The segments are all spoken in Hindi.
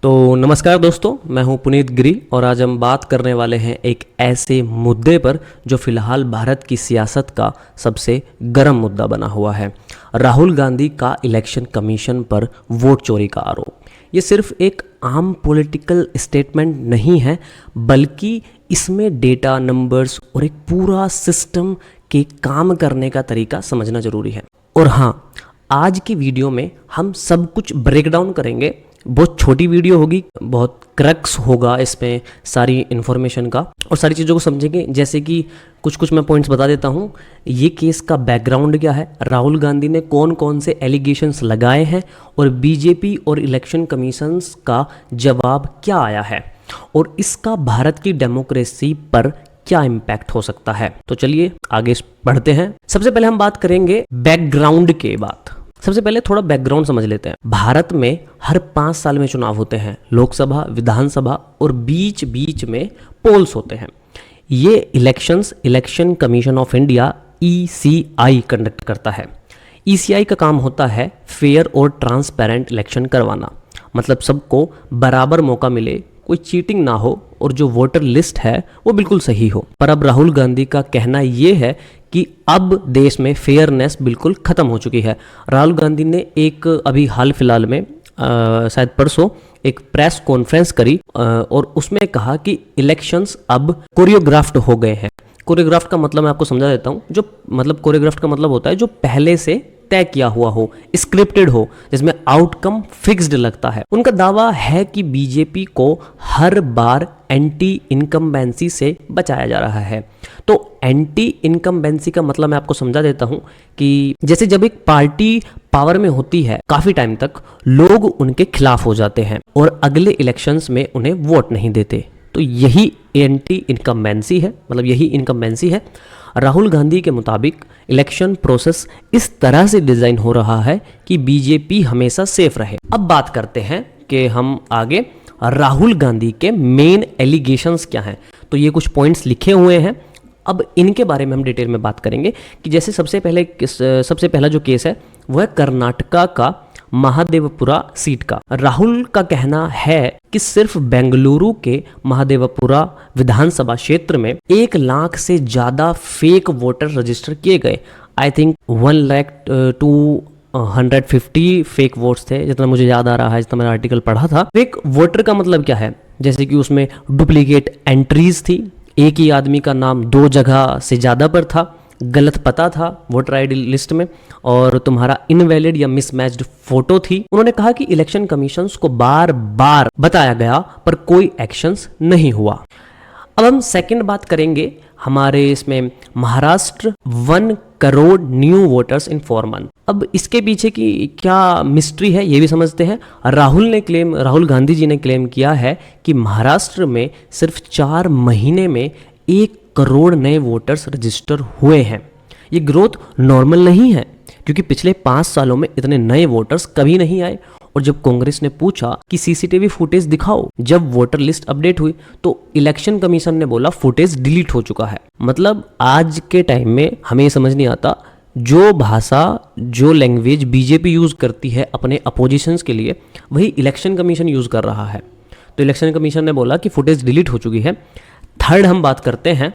तो नमस्कार दोस्तों, मैं हूं पुनीत गिरी और आज हम बात करने वाले हैं एक ऐसे मुद्दे पर जो फिलहाल भारत की सियासत का सबसे गर्म मुद्दा बना हुआ है। राहुल गांधी का इलेक्शन कमीशन पर वोट चोरी का आरोप। ये सिर्फ एक आम पॉलिटिकल स्टेटमेंट नहीं है, बल्कि इसमें डेटा, नंबर्स और एक पूरा सिस्टम के काम करने का तरीका समझना जरूरी है। और हाँ, आज की वीडियो में हम सब कुछ ब्रेक डाउन करेंगे। बहुत छोटी वीडियो होगी, बहुत क्रक्स होगा इसमें सारी इन्फॉर्मेशन का और सारी चीज़ों को समझेंगे। जैसे कि कुछ मैं पॉइंट्स बता देता हूँ। ये केस का बैकग्राउंड क्या है, राहुल गांधी ने कौन कौन से एलिगेशंस लगाए हैं और बीजेपी और इलेक्शन कमीशंस का जवाब क्या आया है और इसका भारत की डेमोक्रेसी पर क्या इम्पैक्ट हो सकता है। तो चलिए आगे बढ़ते हैं। सबसे पहले हम बात करेंगे बैकग्राउंड के बाद। सबसे पहले थोड़ा बैकग्राउंड समझ लेते हैं। भारत में हर 5 साल में चुनाव होते हैं, लोकसभा, विधानसभा और बीच बीच में पोल्स होते हैं। ये election commission of India ECI conduct करता है। ECI का काम होता है फेयर और ट्रांसपेरेंट इलेक्शन करवाना, मतलब सबको बराबर मौका मिले, कोई चीटिंग ना हो और जो वोटर लिस्ट है वो बिल्कुल सही हो। पर अब राहुल गांधी का कहना ये है कि अब देश में फेयरनेस बिल्कुल खत्म हो चुकी है। राहुल गांधी ने एक अभी हाल फिलहाल में शायद परसों एक प्रेस कॉन्फ्रेंस करी और उसमें कहा कि इलेक्शंस अब कोरियोग्राफ्ड हो गए हैं। कोरियोग्राफ्ड का मतलब मैं आपको समझा देता हूँ। जो मतलब कोरियोग्राफ्ड का मतलब होता है जो पहले से तय किया हुआ हो, स्क्रिप्टेड हो, जिसमें आउटकम फिक्स्ड लगता है। उनका दावा है कि बीजेपी को हर बार एंटी इनकम्बेंसी से बचाया जा रहा है। तो एंटी इनकम्बेंसी का मतलब मैं आपको समझा देता हूं कि जैसे जब एक पार्टी पावर में होती है काफी टाइम तक, लोग उनके खिलाफ हो जाते हैं और अगले इलेक्शंस में उन्हें वोट नहीं देते। तो यही एंटी इनकम्बेंसी है, मतलब यही इनकम्बेंसी है। राहुल गांधी के मुताबिक इलेक्शन प्रोसेस इस तरह से डिजाइन हो रहा है कि बीजेपी हमेशा सेफ रहे। अब बात करते हैं कि हम आगे राहुल गांधी के मेन एलिगेशंस क्या हैं। तो ये कुछ पॉइंट्स लिखे हुए हैं, अब इनके बारे में हम डिटेल में बात करेंगे कि जैसे सबसे पहला जो केस है वह है कर्नाटका का महादेवपुरा सीट का। राहुल का कहना है कि सिर्फ बेंगलुरु के महादेवपुरा विधानसभा क्षेत्र में 1 लाख से ज्यादा फेक वोटर रजिस्टर किए गए। आई थिंक 1,250 फेक वोट्स थे, जितना मुझे याद आ रहा है, जितना मैंने आर्टिकल पढ़ा था। फेक वोटर का मतलब क्या है, जैसे कि उसमें डुप्लीकेट एंट्रीज थी, एक ही आदमी का नाम 2 जगह से ज्यादा पर था, गलत पता था वोटर आईडी लिस्ट में और तुम्हारा इनवैलिड या मिसमैच्ड फोटो थी। उन्होंने कहा कि इलेक्शन कमीशंस को बार बार बताया गया पर कोई एक्शंस नहीं हुआ। अब हम सेकंड बात करेंगे हमारे इसमें महाराष्ट्र 1 करोड़ न्यू वोटर्स इन 4 मंथ। अब इसके पीछे की क्या मिस्ट्री है ये भी समझते हैं। राहुल गांधी जी ने क्लेम किया है कि महाराष्ट्र में सिर्फ 4 महीने में 1 करोड़ नए वोटर्स रजिस्टर हुए हैं। ये ग्रोथ नॉर्मल नहीं है क्योंकि पिछले 5 सालों में इतने नए वोटर्स कभी नहीं आए। और जब कांग्रेस ने पूछा कि सीसीटीवी फुटेज दिखाओ जब वोटर लिस्ट अपडेट हुई, तो इलेक्शन कमीशन ने बोला फुटेज डिलीट हो चुका है। मतलब आज के टाइम में हमें समझ नहीं आता, जो भाषा, जो लैंग्वेज बीजेपी यूज करती है अपने अपोजिशंस के लिए, वही इलेक्शन कमीशन यूज कर रहा है। तो इलेक्शन कमीशन ने बोला कि फुटेज डिलीट हो चुकी है। थर्ड जो हम बात करते हैं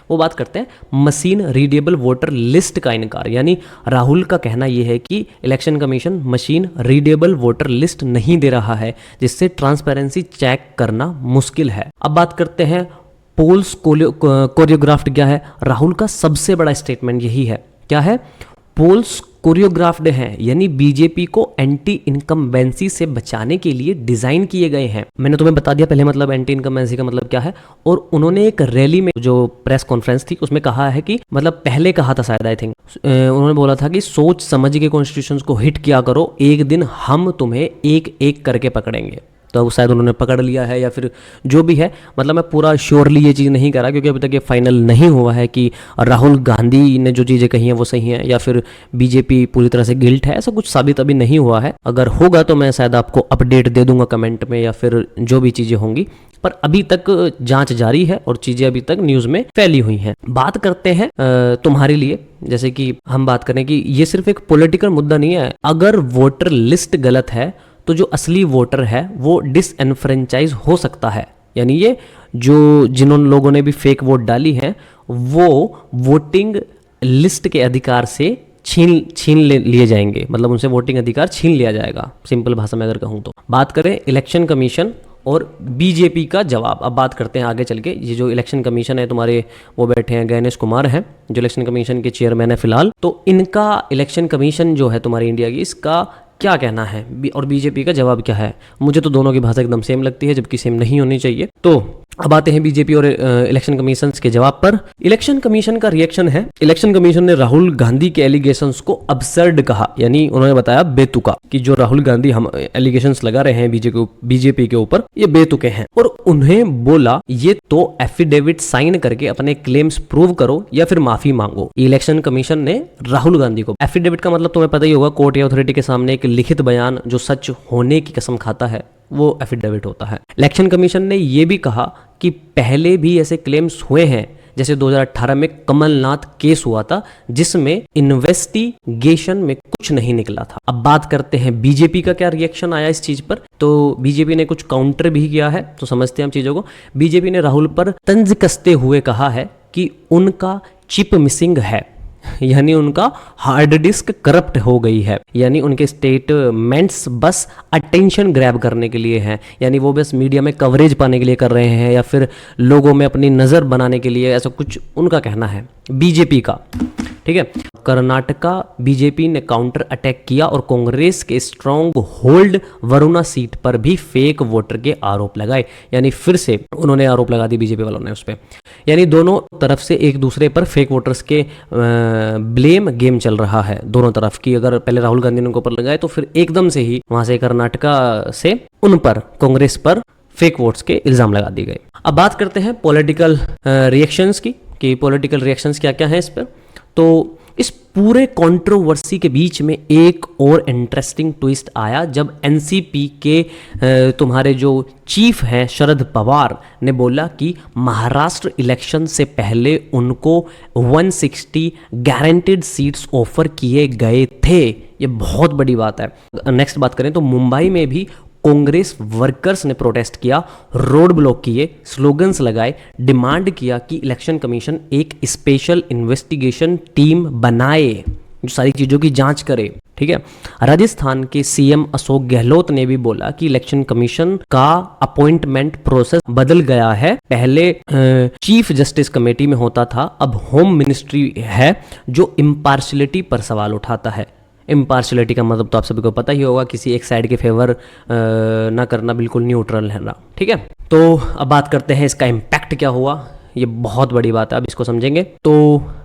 वो बात करते हैं मशीन रीडेबल वोटर लिस्ट का इनकार। यानी राहुल का कहना यह है कि election commission machine readable voter list नहीं दे रहा है, जिससे ट्रांसपेरेंसी चेक करना मुश्किल है। अब बात करते हैं पोल्स कोरियोग्राफ्ड क्या है। राहुल का सबसे बड़ा स्टेटमेंट यही है, क्या है, पोल्स कोरियोग्राफ्ड हैं, यानी बीजेपी को एंटी इनकम्बेंसी से बचाने के लिए डिजाइन किए गए हैं। मैंने तुम्हें बता दिया पहले मतलब एंटी इनकम्बेंसी का मतलब क्या है। और उन्होंने एक रैली में जो प्रेस कॉन्फ्रेंस थी उसमें कहा है कि मतलब पहले कहा था शायद, आई थिंक उन्होंने बोला था कि सोच समझ के कॉन्स्टिट्यूशन को हिट किया करो, एक दिन हम तुम्हें एक एक करके पकड़ेंगे। तो शायद उन्होंने पकड़ लिया है या फिर जो भी है। मतलब मैं पूरा श्योरली ये चीज़ नहीं करा क्योंकि अभी तक ये फाइनल नहीं हुआ है कि राहुल गांधी ने जो चीज़ें कही हैं वो सही हैं या फिर बीजेपी पूरी तरह से गिल्ट है, ऐसा कुछ साबित अभी नहीं हुआ है। अगर होगा तो मैं शायद आपको अपडेट दे दूंगा कमेंट में या फिर जो भी चीज़ें होंगी, पर अभी तक जांच जारी है और चीज़ें अभी तक न्यूज़ में फैली हुई हैं। बात करते हैं तुम्हारे लिए, जैसे कि हम बात करें कि ये सिर्फ एक पॉलिटिकल मुद्दा नहीं है। अगर वोटर लिस्ट गलत है तो जो असली वोटर है वो डिसएनफ्रेंचाइज हो सकता है। यानी ये जो जिन्होंने लोगों ने भी फेक वोट डाली है वो वोटिंग लिस्ट के अधिकार से छीन लिए जाएंगे, मतलब उनसे वोटिंग अधिकार छीन लिया जाएगा, सिंपल भाषा में अगर कहूँ तो। बात करें इलेक्शन कमीशन और बीजेपी का जवाब, अब बात करते हैं आगे चल के। ये जो इलेक्शन कमीशन है तुम्हारे, वो बैठे हैं गणेश कुमार हैं जो इलेक्शन कमीशन के चेयरमैन है फिलहाल। तो इनका इलेक्शन कमीशन जो है तुम्हारी इंडिया की, इसका क्या कहना है और बीजेपी का जवाब क्या है? मुझे तो दोनों की भाषा एकदम सेम लगती है, जबकि सेम नहीं होनी चाहिए। तो अब आते हैं बीजेपी और इलेक्शन कमीशन के जवाब पर। इलेक्शन कमीशन का रिएक्शन है, इलेक्शन कमीशन ने राहुल गांधी के एलिगेशंस को अबसर्ड कहा, यानी उन्होंने बताया बेतुका, कि जो राहुल गांधी हम एलिगेशंस लगा रहे हैं बीजेपी के ऊपर, ये बेतुके हैं। और उन्हें बोला ये तो एफिडेविट साइन करके अपने क्लेम्स प्रूव करो या फिर माफी मांगो। इलेक्शन कमीशन ने राहुल गांधी को, एफिडेविट का मतलब तुम्हें पता ही होगा, कोर्ट या अथॉरिटी के सामने एक लिखित बयान जो सच होने की कसम खाता है, वो एफिडेविट होता है। इलेक्शन कमीशन ने यह भी कहा कि पहले भी ऐसे क्लेम्स हुए हैं, जैसे 2018 में कमलनाथ केस हुआ था जिसमें इन्वेस्टिगेशन में कुछ नहीं निकला था। अब बात करते हैं बीजेपी का क्या रिएक्शन आया इस चीज पर। तो बीजेपी ने कुछ काउंटर भी किया है, तो समझते हैं हम चीजों को। बीजेपी ने राहुल पर तंज कसते हुए कहा है कि उनका चिप मिसिंग है, यानी उनका हार्ड डिस्क करप्ट हो गई है, यानी उनके स्टेटमेंट्स बस अटेंशन ग्रैब करने के लिए हैं, यानी वो बस मीडिया में कवरेज पाने के लिए कर रहे हैं या फिर लोगों में अपनी नज़र बनाने के लिए, ऐसा कुछ उनका कहना है बीजेपी का। ठीक है, कर्नाटका बीजेपी ने काउंटर अटैक किया और कांग्रेस के स्ट्रॉन्ग होल्ड वरुणा सीट पर भी फेक वोटर के आरोप लगाए, यानी फिर से उन्होंने आरोप लगा दी बीजेपी वालों ने उस पर। यानी दोनों तरफ से एक दूसरे पर फेक वोटर्स के ब्लेम गेम चल रहा है दोनों तरफ की। अगर पहले राहुल गांधी ने उनके ऊपर लगाए तो फिर एकदम से ही वहां से कर्नाटका से उन पर, कांग्रेस पर फेक वोट्स के इल्जाम लगा दिए गए। अब बात करते हैं पॉलिटिकल रिएक्शंस की, कि पॉलिटिकल रिएक्शंस क्या क्या है इस पर। तो इस पूरे कंट्रोवर्सी के बीच में एक और इंटरेस्टिंग ट्विस्ट आया जब एनसीपी के तुम्हारे जो चीफ हैं शरद पवार ने बोला कि महाराष्ट्र इलेक्शन से पहले उनको 160 गारंटेड सीट्स ऑफर किए गए थे। ये बहुत बड़ी बात है। नेक्स्ट बात करें तो मुंबई में भी कांग्रेस वर्कर्स ने प्रोटेस्ट किया, रोड ब्लॉक किए, स्लोगन्स लगाए, डिमांड किया कि इलेक्शन कमीशन एक स्पेशल इन्वेस्टिगेशन टीम बनाए जो सारी चीज़ों की जांच करे। ठीक है, राजस्थान के सीएम अशोक गहलोत ने भी बोला कि इलेक्शन कमीशन का अपॉइंटमेंट प्रोसेस बदल गया है, पहले चीफ जस्टिस कमेटी में होता था, अब होम मिनिस्ट्री है जो इम्पार्शलिटी पर सवाल उठाता है। इम्पार्शलिटी का मतलब तो आप सभी को पता ही होगा, किसी एक साइड के फेवर ना करना, बिल्कुल न्यूट्रल रहना। ठीक है, तो अब बात करते हैं इसका इम्पैक्ट क्या हुआ। ये बहुत बड़ी बात है, अब इसको समझेंगे। तो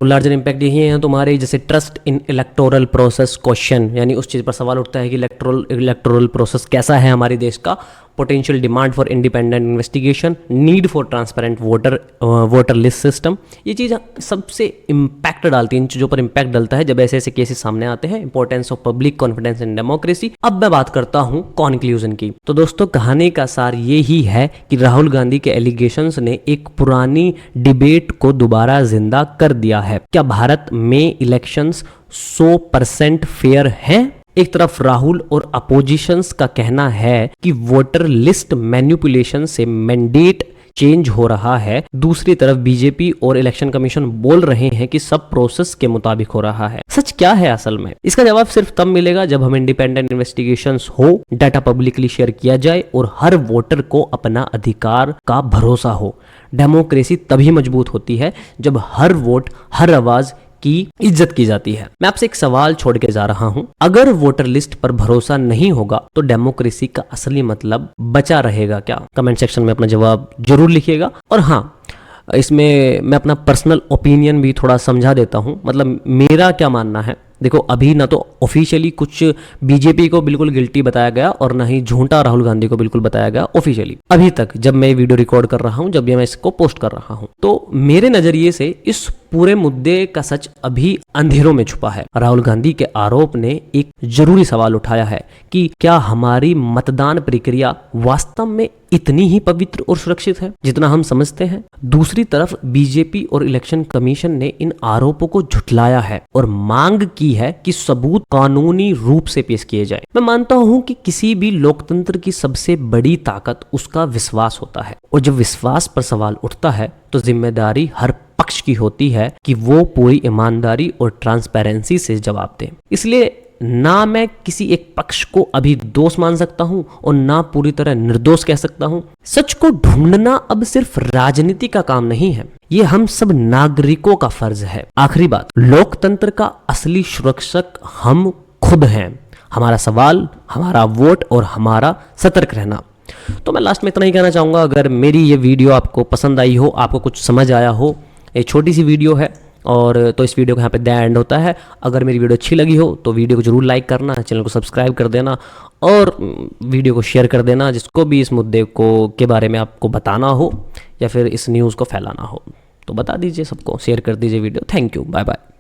लार्जर इम्पैक्ट यही है तुम्हारे, जैसे trust in electoral process question, यानी उस चीज़ पर सवाल उठता है कि इलेक्टोरल प्रोसेस कैसा है हमारे देश का, potential demand for independent investigation, need for transparent voter list system. ये चीज़ सबसे इम्पैक्ट डालती है, इन चीज़ों पर इम्पैक्ट डालता है जब ऐसे ऐसे केसेस सामने आते हैं। Importance of public confidence in democracy. अब मैं बात करता हूँ कॉन्क्लूजन की। तो दोस्तों कहानी का सार ये ही है कि राहुल गांधी के एलिगेशंस ने एक पुरानी डिबेट को दोबारा जिंदा कर दिया है। क्या भारत में इलेक्शंस 100% फेयर हैं? एक तरफ राहुल और अपोजिशंस का कहना है कि वोटर लिस्ट मैनिपुलेशन से मैंडेट चेंज हो रहा है, दूसरी तरफ बीजेपी और इलेक्शन कमीशन बोल रहे हैं कि सब प्रोसेस के मुताबिक हो रहा है। सच क्या है असल में? इसका जवाब सिर्फ तब मिलेगा जब हम इंडिपेंडेंट इन्वेस्टिगेशंस हो, डाटा पब्लिकली शेयर किया जाए और हर वोटर को अपना अधिकार का भरोसा हो। डेमोक्रेसी तभी मजबूत होती है जब हर वोट, हर आवाज की इज्जत की जाती है। मैं आपसे एक सवाल छोड़ के जा रहा हूं, अगर वोटर लिस्ट पर भरोसा नहीं होगा तो डेमोक्रेसी का असली मतलब बचा रहेगा क्या? कमेंट सेक्शन में अपना जवाब जरूर लिखिएगा। और हाँ, इसमें मैं अपना पर्सनल ओपिनियन भी थोड़ा समझा देता हूं, मतलब मेरा क्या मानना है। देखो, अभी ना तो ऑफिशियली कुछ बीजेपी को बिल्कुल गिल्टी बताया गया और ना ही झूठा राहुल गांधी को बिल्कुल बताया गया ऑफिशियली, अभी तक जब मैं वीडियो रिकॉर्ड कर रहा हूं, जब मैं इसको पोस्ट कर रहा हूं। तो मेरे नजरिए से इस पूरे मुद्दे का सच अभी अंधेरों में छुपा है। राहुल गांधी के आरोप ने एक जरूरी सवाल उठाया है कि क्या हमारी मतदान प्रक्रिया वास्तव में इतनी ही पवित्र और सुरक्षित है जितना हम समझते हैं। दूसरी तरफ बीजेपी और इलेक्शन कमीशन ने इन आरोपों को झुठलाया है और मांग की है कि सबूत कानूनी रूप से पेश किए जाए। मैं मानता हूं कि किसी भी लोकतंत्र की सबसे बड़ी ताकत उसका विश्वास होता है, और जब विश्वास पर सवाल उठता है तो जिम्मेदारी हर पक्ष की होती है कि वो पूरी ईमानदारी और ट्रांसपेरेंसी से जवाब दे। इसलिए ना मैं किसी एक पक्ष को अभी दोष मान सकता हूं और ना पूरी तरह निर्दोष कह सकता हूं। सच को ढूंढना अब सिर्फ राजनीति का काम नहीं है, ये हम सब नागरिकों का फर्ज है। आखिरी बात, लोकतंत्र का असली सुरक्षक हम खुद हैं। हमारा सवाल, हमारा वोट और हमारा सतर्क रहना। तो मैं लास्ट में इतना ही कहना चाहूंगा, अगर मेरी ये वीडियो आपको पसंद आई हो, आपको कुछ समझ आया हो, एक छोटी सी वीडियो है और तो इस वीडियो का यहाँ पे द एंड होता है। अगर मेरी वीडियो अच्छी लगी हो तो वीडियो को जरूर लाइक करना, चैनल को सब्सक्राइब कर देना और वीडियो को शेयर कर देना जिसको भी इस मुद्दे को के बारे में आपको बताना हो या फिर इस न्यूज़ को फैलाना हो तो बता दीजिए, सबको शेयर कर दीजिए video. Thank you, bye bye.